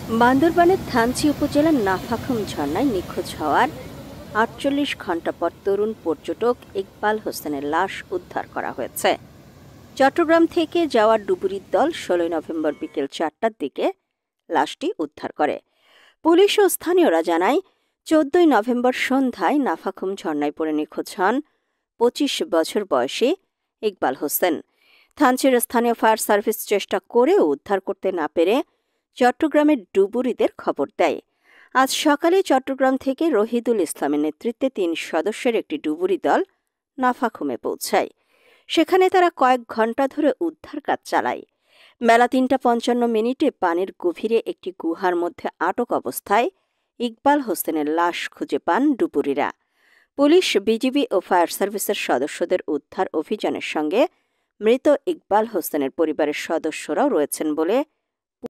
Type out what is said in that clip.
বান্দরবানের থানচি উপজেলার নাফাখুম ঝর্ণায় নিখোঁজ হওয়ার ৪৮ ঘণ্টা পর তরুণ পর্যটক ইকবাল হোসেনের লাশ উদ্ধার করা হয়েছে। চট্টগ্রাম থেকে যাওয়া ডুবুরির দল ১৬ নভেম্বর বিকেল ৪টার দিকে লাশটি উদ্ধার করে। পুলিশ ও স্থানীয়রা জানায়, ১৪ নভেম্বর সন্ধ্যায় নাফাখুম ঝর্ণায় পড়ে নিখোঁজ হন ২৫ বছর বয়সী ইকবাল হোসেন। থানচির স্থানীয় ফায়ার সার্ভিস চেষ্টা করেও উদ্ধার করতে না পেরে চট্টগ্রামের ডুবুরিদের খবর দেয়। আজ সকালে চট্টগ্রাম থেকে রহিদুল ইসলামের নেতৃত্বে ৩ সদস্যের একটি ডুবুরি দল নাফাখুমে পৌঁছায়। সেখানে তারা কয়েক ঘণ্টা ধরে উদ্ধার কাজ চালায়। বেলা ৩টা ৫৫ পানির গভীরে একটি গুহার মধ্যে আটক অবস্থায় ইকবাল হোসেনের লাশ খুঁজে পান ডুবুরিরা। পুলিশ, বিজিবি ও ফায়ার সার্ভিসের সদস্যদের উদ্ধার অভিযানের সঙ্গে মৃত ইকবাল হোসেনের পরিবারের সদস্যরাও রয়েছেন বলে